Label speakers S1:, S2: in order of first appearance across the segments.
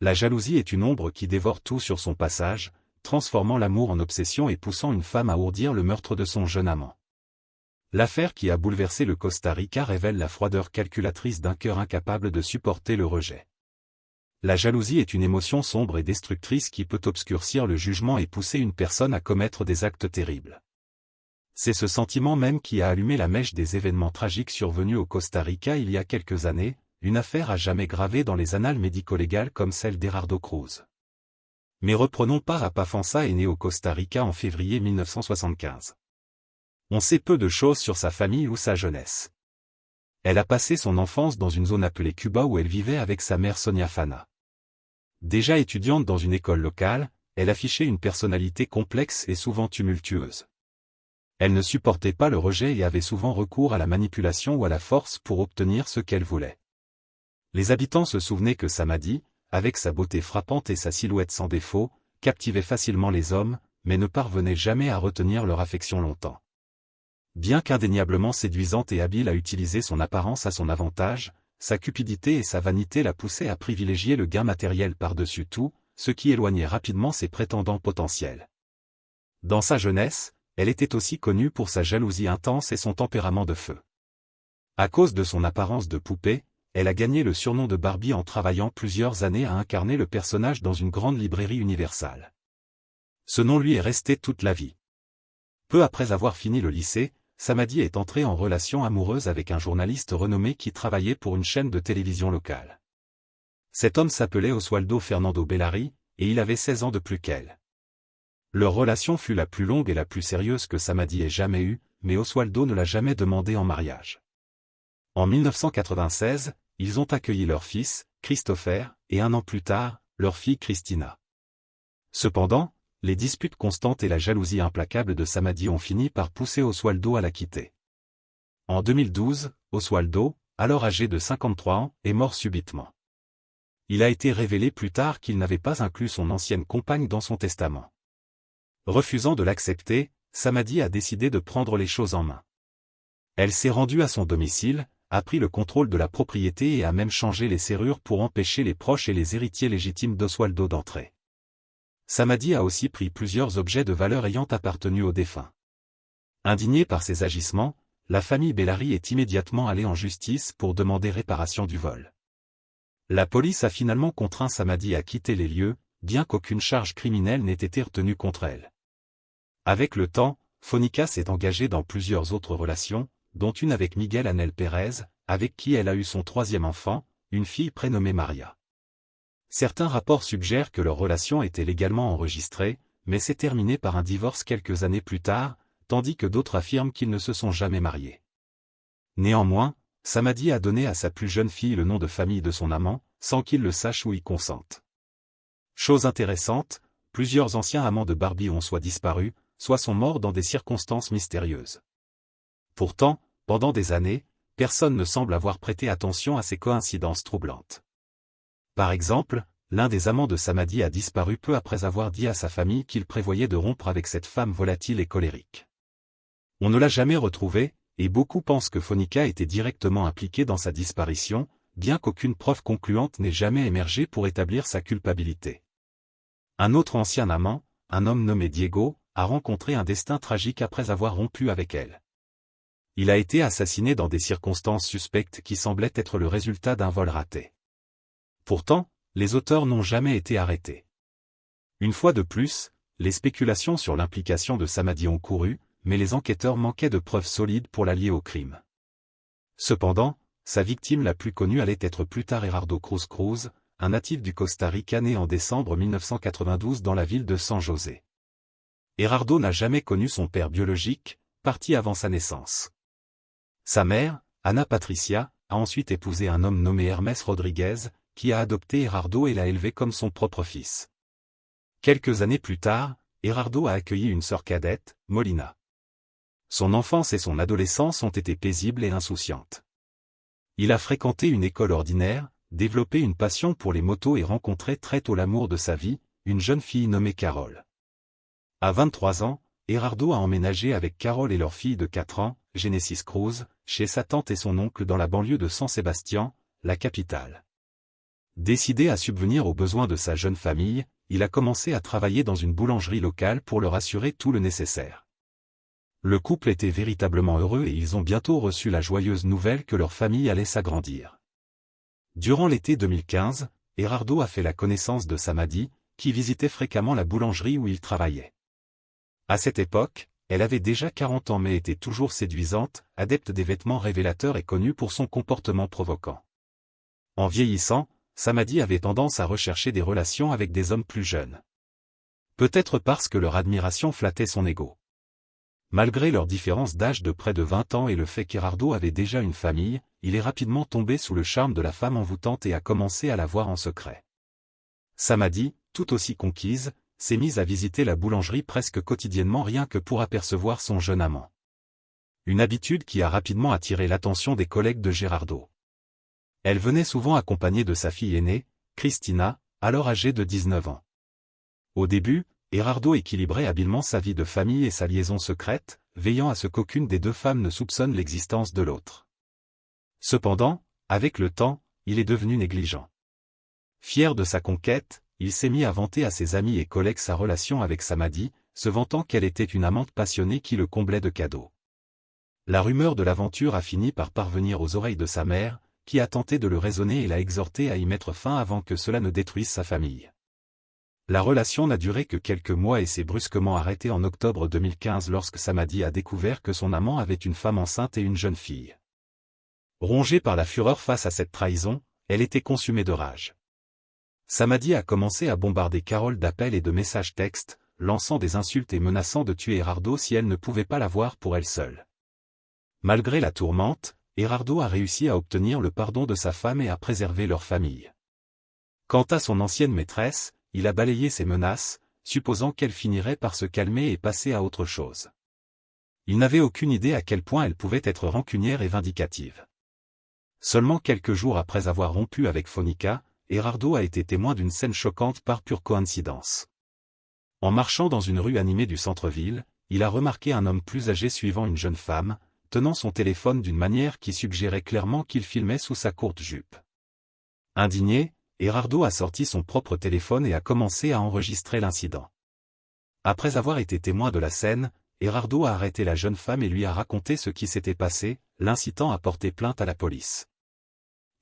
S1: La jalousie est une ombre qui dévore tout sur son passage, transformant l'amour en obsession et poussant une femme à ourdir le meurtre de son jeune amant. L'affaire qui a bouleversé le Costa Rica révèle la froideur calculatrice d'un cœur incapable de supporter le rejet. La jalousie est une émotion sombre et destructrice qui peut obscurcir le jugement et pousser une personne à commettre des actes terribles. C'est ce sentiment même qui a allumé la mèche des événements tragiques survenus au Costa Rica il y a quelques années, une affaire à jamais gravée dans les annales médico-légales comme celle d'Gerardo Cruz. Mais reprenons. Parra Fansa est né au Costa Rica en février 1975. On sait peu de choses sur sa famille ou sa jeunesse. Elle a passé son enfance dans une zone appelée Cuba où elle vivait avec sa mère Sonia Fana. Déjà étudiante dans une école locale, elle affichait une personnalité complexe et souvent tumultueuse. Elle ne supportait pas le rejet et avait souvent recours à la manipulation ou à la force pour obtenir ce qu'elle voulait. Les habitants se souvenaient que Samadhi, avec sa beauté frappante et sa silhouette sans défaut, captivait facilement les hommes, mais ne parvenait jamais à retenir leur affection longtemps. Bien qu'indéniablement séduisante et habile à utiliser son apparence à son avantage, sa cupidité et sa vanité la poussaient à privilégier le gain matériel par-dessus tout, ce qui éloignait rapidement ses prétendants potentiels. Dans sa jeunesse, elle était aussi connue pour sa jalousie intense et son tempérament de feu. À cause de son apparence de poupée, elle a gagné le surnom de Barbie en travaillant plusieurs années à incarner le personnage dans une grande librairie Universal. Ce nom lui est resté toute la vie. Peu après avoir fini le lycée, Samadhi est entrée en relation amoureuse avec un journaliste renommé qui travaillait pour une chaîne de télévision locale. Cet homme s'appelait Oswaldo Fernando Bellari, et il avait 16 ans de plus qu'elle. Leur relation fut la plus longue et la plus sérieuse que Samadhi ait jamais eue, mais Oswaldo ne l'a jamais demandé en mariage. En 1996, ils ont accueilli leur fils, Christopher, et un an plus tard, leur fille Christina. Cependant, les disputes constantes et la jalousie implacable de Samadhi ont fini par pousser Oswaldo à la quitter. En 2012, Oswaldo, alors âgé de 53 ans, est mort subitement. Il a été révélé plus tard qu'il n'avait pas inclus son ancienne compagne dans son testament. Refusant de l'accepter, Samadhi a décidé de prendre les choses en main. Elle s'est rendue à son domicile, a pris le contrôle de la propriété et a même changé les serrures pour empêcher les proches et les héritiers légitimes d'Oswaldo d'entrer. Samadhi a aussi pris plusieurs objets de valeur ayant appartenu au défunt. Indignée par ces agissements, la famille Bellari est immédiatement allée en justice pour demander réparation du vol. La police a finalement contraint Samadhi à quitter les lieux, bien qu'aucune charge criminelle n'ait été retenue contre elle. Avec le temps, Fonica s'est engagée dans plusieurs autres relations, dont une avec Miguel Anel Pérez, avec qui elle a eu son troisième enfant, une fille prénommée Maria. Certains rapports suggèrent que leur relation était légalement enregistrée, mais s'est terminée par un divorce quelques années plus tard, tandis que d'autres affirment qu'ils ne se sont jamais mariés. Néanmoins, Samadhi a donné à sa plus jeune fille le nom de famille de son amant, sans qu'il le sache ou y consente. Chose intéressante, plusieurs anciens amants de Barbie ont soit disparu, soit sont morts dans des circonstances mystérieuses. Pourtant, pendant des années, personne ne semble avoir prêté attention à ces coïncidences troublantes. Par exemple, l'un des amants de Samadhi a disparu peu après avoir dit à sa famille qu'il prévoyait de rompre avec cette femme volatile et colérique. On ne l'a jamais retrouvé, et beaucoup pensent que Fonica était directement impliquée dans sa disparition, bien qu'aucune preuve concluante n'ait jamais émergé pour établir sa culpabilité. Un autre ancien amant, un homme nommé Diego, a rencontré un destin tragique après avoir rompu avec elle. Il a été assassiné dans des circonstances suspectes qui semblaient être le résultat d'un vol raté. Pourtant, les auteurs n'ont jamais été arrêtés. Une fois de plus, les spéculations sur l'implication de Samadhi ont couru, mais les enquêteurs manquaient de preuves solides pour la lier au crime. Cependant, sa victime la plus connue allait être plus tard Gerardo Cruz, un natif du Costa Rica né en décembre 1992 dans la ville de San José. Gerardo n'a jamais connu son père biologique, parti avant sa naissance. Sa mère, Ana Patricia, a ensuite épousé un homme nommé Hermes Rodriguez, qui a adopté Gerardo et l'a élevé comme son propre fils. Quelques années plus tard, Gerardo a accueilli une sœur cadette, Molina. Son enfance et son adolescence ont été paisibles et insouciantes. Il a fréquenté une école ordinaire, développé une passion pour les motos et rencontré très tôt l'amour de sa vie, une jeune fille nommée Carole. À 23 ans, Gerardo a emménagé avec Carole et leur fille de 4 ans, Genesis Cruz, chez sa tante et son oncle dans la banlieue de San Sebastián, la capitale. Décidé à subvenir aux besoins de sa jeune famille, il a commencé à travailler dans une boulangerie locale pour leur assurer tout le nécessaire. Le couple était véritablement heureux et ils ont bientôt reçu la joyeuse nouvelle que leur famille allait s'agrandir. Durant l'été 2015, Erardo a fait la connaissance de Samadi, qui visitait fréquemment la boulangerie où il travaillait. À cette époque, elle avait déjà 40 ans mais était toujours séduisante, adepte des vêtements révélateurs et connue pour son comportement provoquant. En vieillissant, Samadi avait tendance à rechercher des relations avec des hommes plus jeunes. Peut-être parce que leur admiration flattait son ego. Malgré leur différence d'âge de près de 20 ans et le fait qu'Erardo avait déjà une famille, il est rapidement tombé sous le charme de la femme envoûtante et a commencé à la voir en secret. Samadi, tout aussi conquise, s'est mise à visiter la boulangerie presque quotidiennement rien que pour apercevoir son jeune amant. Une habitude qui a rapidement attiré l'attention des collègues de Gerardo. Elle venait souvent accompagnée de sa fille aînée, Cristina, alors âgée de 19 ans. Au début, Erardo équilibrait habilement sa vie de famille et sa liaison secrète, veillant à ce qu'aucune des deux femmes ne soupçonne l'existence de l'autre. Cependant, avec le temps, il est devenu négligent. Fier de sa conquête, il s'est mis à vanter à ses amis et collègues sa relation avec Samadi, se vantant qu'elle était une amante passionnée qui le comblait de cadeaux. La rumeur de l'aventure a fini par parvenir aux oreilles de sa mère, qui a tenté de le raisonner et l'a exhorté à y mettre fin avant que cela ne détruise sa famille. La relation n'a duré que quelques mois et s'est brusquement arrêtée en octobre 2015 lorsque Samadi a découvert que son amant avait une femme enceinte et une jeune fille. Rongée par la fureur face à cette trahison, elle était consumée de rage. Samadi a commencé à bombarder Carole d'appels et de messages textes, lançant des insultes et menaçant de tuer Erardo si elle ne pouvait pas la voir pour elle seule. Malgré la tourmente, Erardo a réussi à obtenir le pardon de sa femme et à préserver leur famille. Quant à son ancienne maîtresse, il a balayé ses menaces, supposant qu'elle finirait par se calmer et passer à autre chose. Il n'avait aucune idée à quel point elle pouvait être rancunière et vindicative. Seulement quelques jours après avoir rompu avec Fonica, Erardo a été témoin d'une scène choquante par pure coïncidence. En marchant dans une rue animée du centre-ville, il a remarqué un homme plus âgé suivant une jeune femme, tenant son téléphone d'une manière qui suggérait clairement qu'il filmait sous sa courte jupe. Indigné, Erardo a sorti son propre téléphone et a commencé à enregistrer l'incident. Après avoir été témoin de la scène, Erardo a arrêté la jeune femme et lui a raconté ce qui s'était passé, l'incitant à porter plainte à la police.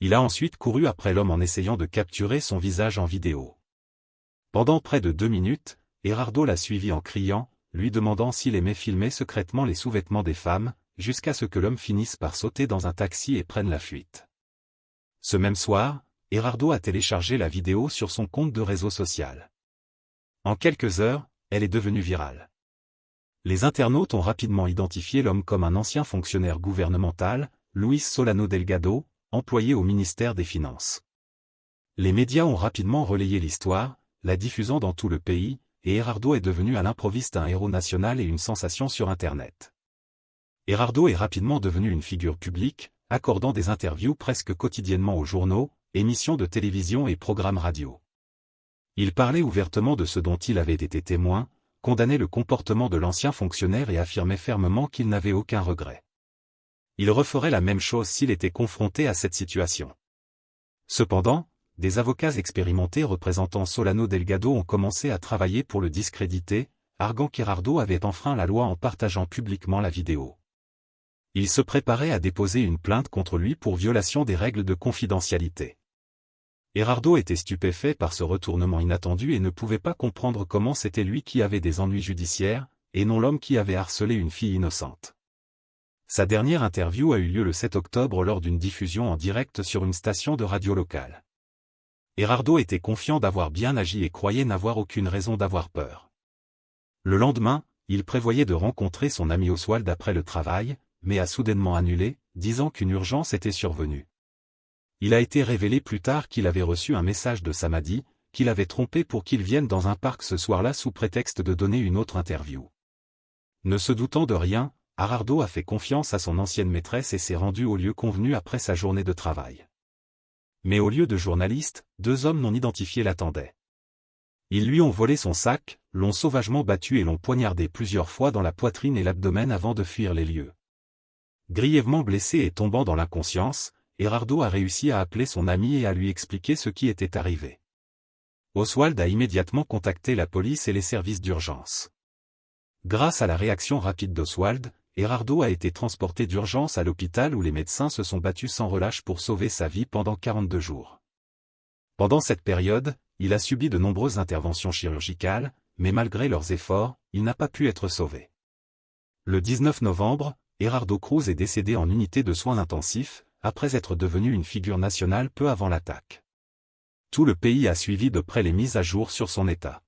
S1: Il a ensuite couru après l'homme en essayant de capturer son visage en vidéo. Pendant près de 2 minutes, Erardo l'a suivi en criant, lui demandant s'il aimait filmer secrètement les sous-vêtements des femmes, jusqu'à ce que l'homme finisse par sauter dans un taxi et prenne la fuite. Ce même soir, Erardo a téléchargé la vidéo sur son compte de réseau social. En quelques heures, elle est devenue virale. Les internautes ont rapidement identifié l'homme comme un ancien fonctionnaire gouvernemental, Luis Solano Delgado, employé au ministère des Finances. Les médias ont rapidement relayé l'histoire, la diffusant dans tout le pays, et Erardo est devenu à l'improviste un héros national et une sensation sur Internet. Erardo est rapidement devenu une figure publique, accordant des interviews presque quotidiennement aux journaux, émissions de télévision et programmes radio. Il parlait ouvertement de ce dont il avait été témoin, condamnait le comportement de l'ancien fonctionnaire et affirmait fermement qu'il n'avait aucun regret. Il referait la même chose s'il était confronté à cette situation. Cependant, des avocats expérimentés représentant Solano Delgado ont commencé à travailler pour le discréditer, arguant qu'Erardo avait enfreint la loi en partageant publiquement la vidéo. Il se préparait à déposer une plainte contre lui pour violation des règles de confidentialité. Erardo était stupéfait par ce retournement inattendu et ne pouvait pas comprendre comment c'était lui qui avait des ennuis judiciaires, et non l'homme qui avait harcelé une fille innocente. Sa dernière interview a eu lieu le 7 octobre lors d'une diffusion en direct sur une station de radio locale. Erardo était confiant d'avoir bien agi et croyait n'avoir aucune raison d'avoir peur. Le lendemain, il prévoyait de rencontrer son ami Oswald après le travail, mais a soudainement annulé, disant qu'une urgence était survenue. Il a été révélé plus tard qu'il avait reçu un message de Samadi, qu'il avait trompé pour qu'il vienne dans un parc ce soir-là sous prétexte de donner une autre interview. Ne se doutant de rien, Erardo a fait confiance à son ancienne maîtresse et s'est rendu au lieu convenu après sa journée de travail. Mais au lieu de journalistes, 2 hommes non identifiés l'attendaient. Ils lui ont volé son sac, l'ont sauvagement battu et l'ont poignardé plusieurs fois dans la poitrine et l'abdomen avant de fuir les lieux. Grièvement blessé et tombant dans l'inconscience, Gerardo a réussi à appeler son ami et à lui expliquer ce qui était arrivé. Oswald a immédiatement contacté la police et les services d'urgence. Grâce à la réaction rapide d'Oswald, Gerardo a été transporté d'urgence à l'hôpital où les médecins se sont battus sans relâche pour sauver sa vie pendant 42 jours. Pendant cette période, il a subi de nombreuses interventions chirurgicales, mais malgré leurs efforts, il n'a pas pu être sauvé. Le 19 novembre, Gerardo Cruz est décédé en unité de soins intensifs, après être devenu une figure nationale peu avant l'attaque. Tout le pays a suivi de près les mises à jour sur son état.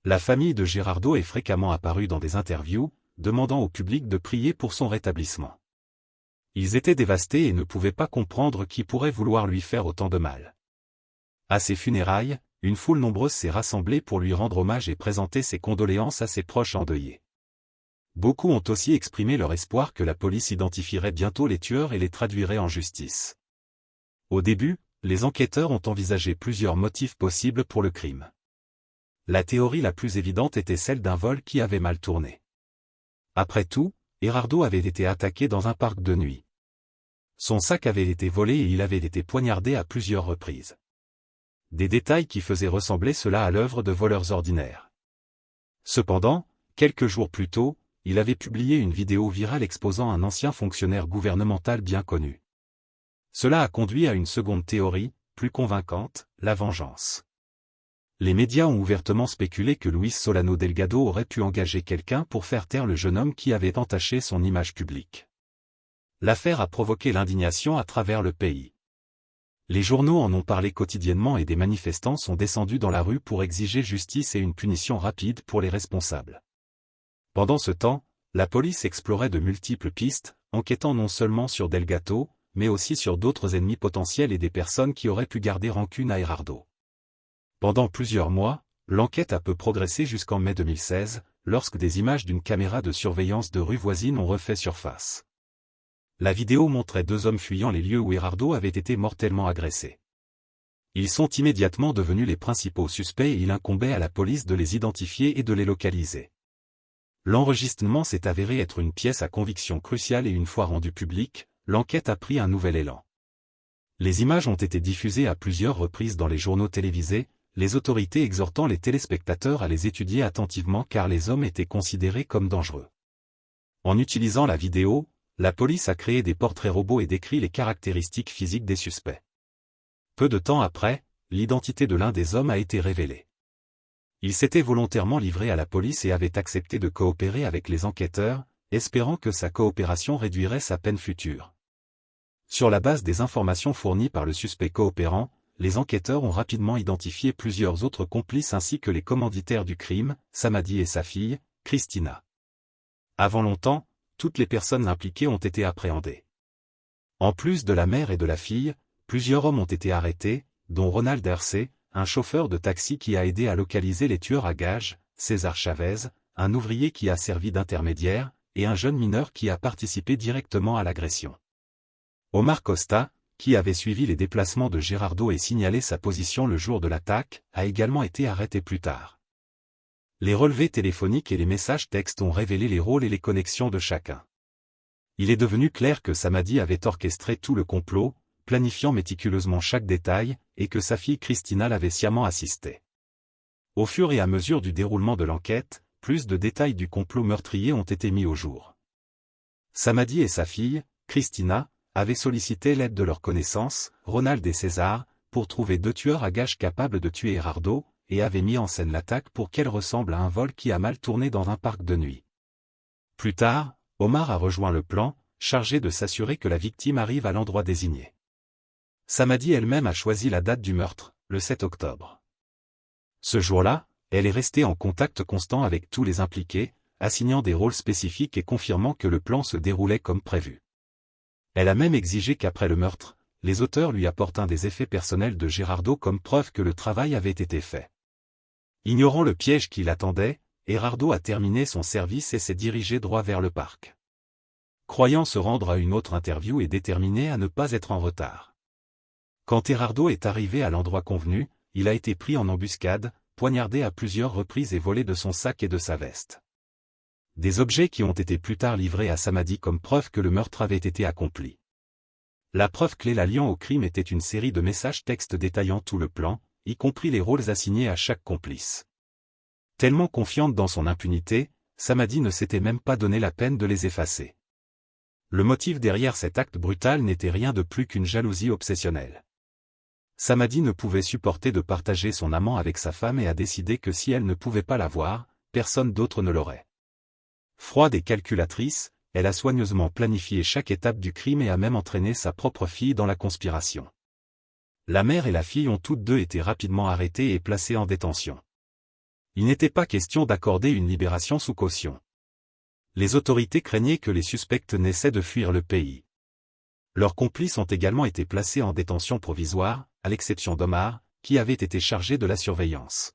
S1: La famille de Gerardo est fréquemment apparue dans des interviews, demandant au public de prier pour son rétablissement. Ils étaient dévastés et ne pouvaient pas comprendre qui pourrait vouloir lui faire autant de mal. À ses funérailles, une foule nombreuse s'est rassemblée pour lui rendre hommage et présenter ses condoléances à ses proches endeuillés. Beaucoup ont aussi exprimé leur espoir que la police identifierait bientôt les tueurs et les traduirait en justice. Au début, les enquêteurs ont envisagé plusieurs motifs possibles pour le crime. La théorie la plus évidente était celle d'un vol qui avait mal tourné. Après tout, Gerardo avait été attaqué dans un parc de nuit. Son sac avait été volé et il avait été poignardé à plusieurs reprises. Des détails qui faisaient ressembler cela à l'œuvre de voleurs ordinaires. Cependant, quelques jours plus tôt, il avait publié une vidéo virale exposant un ancien fonctionnaire gouvernemental bien connu. Cela a conduit à une seconde théorie, plus convaincante, la vengeance. Les médias ont ouvertement spéculé que Luis Solano Delgado aurait pu engager quelqu'un pour faire taire le jeune homme qui avait entaché son image publique. L'affaire a provoqué l'indignation à travers le pays. Les journaux en ont parlé quotidiennement et des manifestants sont descendus dans la rue pour exiger justice et une punition rapide pour les responsables. Pendant ce temps, la police explorait de multiples pistes, enquêtant non seulement sur Delgado, mais aussi sur d'autres ennemis potentiels et des personnes qui auraient pu garder rancune à Gerardo. Pendant plusieurs mois, l'enquête a peu progressé jusqu'en mai 2016, lorsque des images d'une caméra de surveillance de rue voisine ont refait surface. La vidéo montrait deux hommes fuyant les lieux où Gerardo avait été mortellement agressé. Ils sont immédiatement devenus les principaux suspects et il incombait à la police de les identifier et de les localiser. L'enregistrement s'est avéré être une pièce à conviction cruciale et une fois rendu public, l'enquête a pris un nouvel élan. Les images ont été diffusées à plusieurs reprises dans les journaux télévisés, les autorités exhortant les téléspectateurs à les étudier attentivement car les hommes étaient considérés comme dangereux. En utilisant la vidéo, la police a créé des portraits robots et décrit les caractéristiques physiques des suspects. Peu de temps après, l'identité de l'un des hommes a été révélée. Il s'était volontairement livré à la police et avait accepté de coopérer avec les enquêteurs, espérant que sa coopération réduirait sa peine future. Sur la base des informations fournies par le suspect coopérant, les enquêteurs ont rapidement identifié plusieurs autres complices ainsi que les commanditaires du crime, Samadi et sa fille, Cristina. Avant longtemps, toutes les personnes impliquées ont été appréhendées. En plus de la mère et de la fille, plusieurs hommes ont été arrêtés, dont Ronald Hercé, un chauffeur de taxi qui a aidé à localiser les tueurs à gages, César Chavez, un ouvrier qui a servi d'intermédiaire, et un jeune mineur qui a participé directement à l'agression. Omar Costa, qui avait suivi les déplacements de Gerardo et signalé sa position le jour de l'attaque, a également été arrêté plus tard. Les relevés téléphoniques et les messages textes ont révélé les rôles et les connexions de chacun. Il est devenu clair que Samadi avait orchestré tout le complot, planifiant méticuleusement chaque détail, et que sa fille Cristina l'avait sciemment assisté. Au fur et à mesure du déroulement de l'enquête, plus de détails du complot meurtrier ont été mis au jour. Samadi et sa fille, Cristina, avaient sollicité l'aide de leurs connaissances, Ronald et César, pour trouver deux tueurs à gages capables de tuer Gerardo, et avaient mis en scène l'attaque pour qu'elle ressemble à un vol qui a mal tourné dans un parc de nuit. Plus tard, Omar a rejoint le plan, chargé de s'assurer que la victime arrive à l'endroit désigné. Samadi elle-même a choisi la date du meurtre, le 7 octobre. Ce jour-là, elle est restée en contact constant avec tous les impliqués, assignant des rôles spécifiques et confirmant que le plan se déroulait comme prévu. Elle a même exigé qu'après le meurtre, les auteurs lui apportent un des effets personnels de Gerardo comme preuve que le travail avait été fait. Ignorant le piège qui l'attendait, Gerardo a terminé son service et s'est dirigé droit vers le parc. Croyant se rendre à une autre interview et déterminé à ne pas être en retard. Quand Gerardo est arrivé à l'endroit convenu, il a été pris en embuscade, poignardé à plusieurs reprises et volé de son sac et de sa veste. Des objets qui ont été plus tard livrés à Samadi comme preuve que le meurtre avait été accompli. La preuve clé la liant au crime était une série de messages textes détaillant tout le plan, y compris les rôles assignés à chaque complice. Tellement confiante dans son impunité, Samadi ne s'était même pas donné la peine de les effacer. Le motif derrière cet acte brutal n'était rien de plus qu'une jalousie obsessionnelle. Samadi ne pouvait supporter de partager son amant avec sa femme et a décidé que si elle ne pouvait pas l'avoir, personne d'autre ne l'aurait. Froide et calculatrice, elle a soigneusement planifié chaque étape du crime et a même entraîné sa propre fille dans la conspiration. La mère et la fille ont toutes deux été rapidement arrêtées et placées en détention. Il n'était pas question d'accorder une libération sous caution. Les autorités craignaient que les suspects n'essaient de fuir le pays. Leurs complices ont également été placés en détention provisoire, à l'exception d'Omar, qui avait été chargé de la surveillance.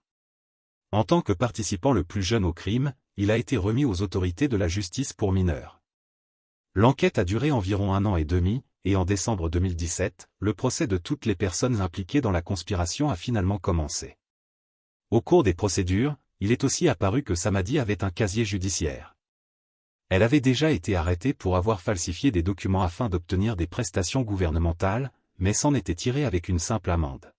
S1: En tant que participant le plus jeune au crime, il a été remis aux autorités de la justice pour mineurs. L'enquête a duré environ 1 an et demi, et en décembre 2017, le procès de toutes les personnes impliquées dans la conspiration a finalement commencé. Au cours des procédures, il est aussi apparu que Samadi avait un casier judiciaire. Elle avait déjà été arrêtée pour avoir falsifié des documents afin d'obtenir des prestations gouvernementales, mais s'en était tirée avec une simple amende.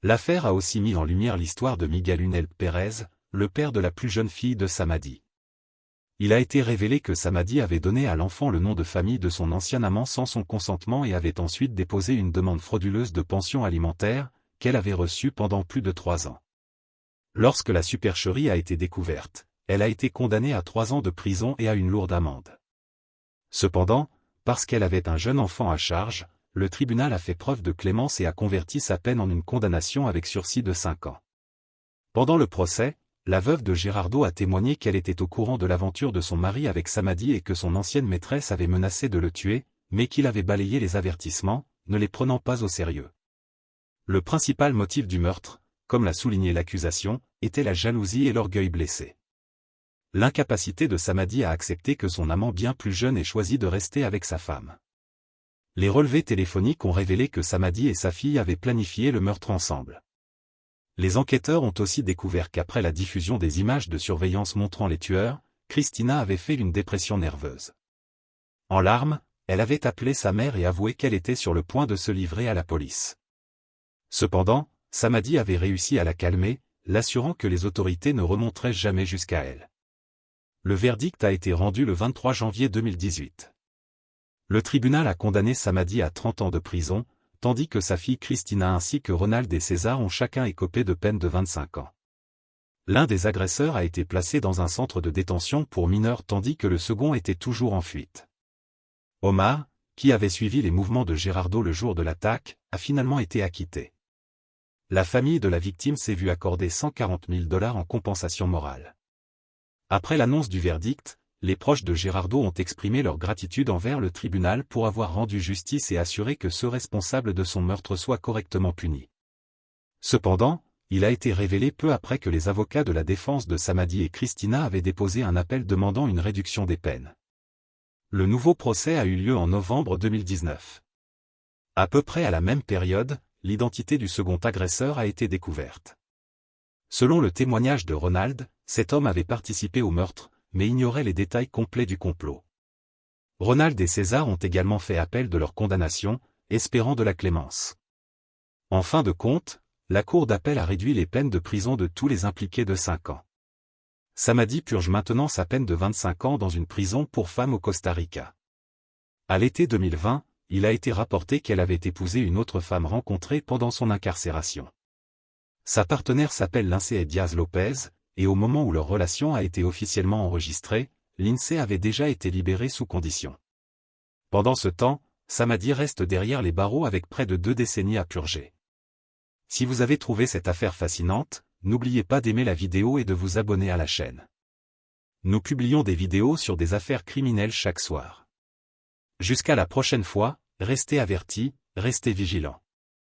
S1: L'affaire a aussi mis en lumière l'histoire de Miguel Unel Pérez, le père de la plus jeune fille de Samadi. Il a été révélé que Samadi avait donné à l'enfant le nom de famille de son ancien amant sans son consentement et avait ensuite déposé une demande frauduleuse de pension alimentaire, qu'elle avait reçue pendant plus de 3 ans. Lorsque la supercherie a été découverte, elle a été condamnée à 3 ans de prison et à une lourde amende. Cependant, parce qu'elle avait un jeune enfant à charge, le tribunal a fait preuve de clémence et a converti sa peine en une condamnation avec sursis de 5 ans. Pendant le procès, la veuve de Gerardo a témoigné qu'elle était au courant de l'aventure de son mari avec Samadi et que son ancienne maîtresse avait menacé de le tuer, mais qu'il avait balayé les avertissements, ne les prenant pas au sérieux. Le principal motif du meurtre, comme l'a souligné l'accusation, était la jalousie et l'orgueil blessé. L'incapacité de Samadi à accepter que son amant bien plus jeune ait choisi de rester avec sa femme. Les relevés téléphoniques ont révélé que Samadi et sa fille avaient planifié le meurtre ensemble. Les enquêteurs ont aussi découvert qu'après la diffusion des images de surveillance montrant les tueurs, Christina avait fait une dépression nerveuse. En larmes, elle avait appelé sa mère et avoué qu'elle était sur le point de se livrer à la police. Cependant, Samadi avait réussi à la calmer, l'assurant que les autorités ne remonteraient jamais jusqu'à elle. Le verdict a été rendu le 23 janvier 2018. Le tribunal a condamné Samadi à 30 ans de prison, tandis que sa fille Christina ainsi que Ronald et César ont chacun écopé de peine de 25 ans. L'un des agresseurs a été placé dans un centre de détention pour mineurs tandis que le second était toujours en fuite. Omar, qui avait suivi les mouvements de Gerardo le jour de l'attaque, a finalement été acquitté. La famille de la victime s'est vue accorder 140 000 $ en compensation morale. Après l'annonce du verdict, les proches de Gerardo ont exprimé leur gratitude envers le tribunal pour avoir rendu justice et assuré que ceux responsables de son meurtre soient correctement punis. Cependant, il a été révélé peu après que les avocats de la défense de Samadi et Christina avaient déposé un appel demandant une réduction des peines. Le nouveau procès a eu lieu en novembre 2019. À peu près à la même période, l'identité du second agresseur a été découverte. Selon le témoignage de Ronald, cet homme avait participé au meurtre, mais ignorait les détails complets du complot. Ronald et César ont également fait appel de leur condamnation, espérant de la clémence. En fin de compte, la cour d'appel a réduit les peines de prison de tous les impliqués de 5 ans. Samadi purge maintenant sa peine de 25 ans dans une prison pour femmes au Costa Rica. À l'été 2020, il a été rapporté qu'elle avait épousé une autre femme rencontrée pendant son incarcération. Sa partenaire s'appelle Lindsay Diaz Lopez, et au moment où leur relation a été officiellement enregistrée, Lindsay avait déjà été libérée sous condition. Pendant ce temps, Samadi reste derrière les barreaux avec près de 2 décennies à purger. Si vous avez trouvé cette affaire fascinante, n'oubliez pas d'aimer la vidéo et de vous abonner à la chaîne. Nous publions des vidéos sur des affaires criminelles chaque soir. Jusqu'à la prochaine fois, restez avertis, restez vigilants.